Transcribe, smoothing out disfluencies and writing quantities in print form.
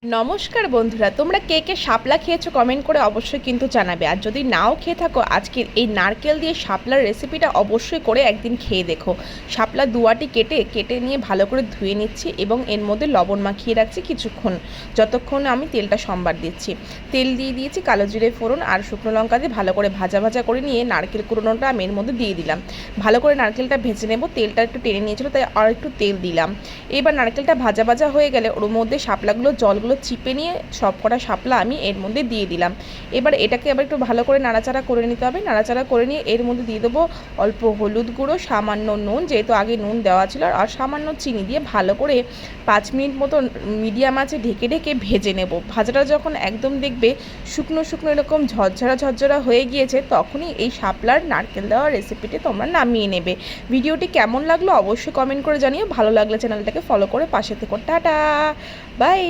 নমস্কার বন্ধুরা, তোমরা কে কে শাপলা খেয়েছো কমেন্ট করে অবশ্যই কিন্তু জানাবে। আর যদি নাও খেয়ে থাকো, আজকের এই নারকেল দিয়ে শাপলার রেসিপিটা অবশ্যই করে একদিন খেয়ে দেখো। শাপলা দুয়াটি কেটে নিয়ে ভালো করে ধুয়ে নিচ্ছি এবং এর মধ্যে লবণ মাখিয়ে রাখছি কিছুক্ষণ, যতক্ষণ আমি তেলটা সম্বার দিচ্ছি। তেল দিয়ে দিয়েছি, কালো জিরে ফোড়ন আর শুকনো লঙ্কা দিয়ে ভালো করে ভাজা ভাজা করে নিয়ে নারকেল কুড়োনোটা আমি এর মধ্যে দিয়ে দিলাম। ভালো করে নারকেলটা ভেজে নেব, তেলটা একটু টেনে নিয়েছিল তাই আর একটু তেল দিলাম। এবার নারকেলটা ভাজা ভাজা হয়ে গেলে ওর মধ্যে শাপলাগুলো জলগুলো চিপে নিয়ে সব কটা শাপলা আমি এর মধ্যে দিয়ে দিলাম। এবার এটাকে আবার একটু ভালো করে নাড়াচাড়া করে নিতে হবে। নাড়াচাড়া করে নিয়ে এর মধ্যে দিয়ে দেবো অল্প হলুদ গুঁড়ো, সামান্য নুন, যেহেতু আগে নুন দেওয়া ছিল, আর সামান্য চিনি দিয়ে ভালো করে 5 মিনিট মতো মিডিয়াম আঁচে ঢেকে ঢেকে ভেজে নেব। ভাজাটা যখন একদম দেখবে শুকনো শুকনো এরকম ঝরঝরা হয়ে গিয়েছে, তখনই এই শাপলার নারকেল দেওয়া রেসিপিটি তোমরা নামিয়ে নেবে। ভিডিওটি কেমন লাগলো অবশ্যই কমেন্ট করে জানিও। ভালো লাগলে চ্যানেলটাকে ফলো করে পাশে থেকো। Tata, by.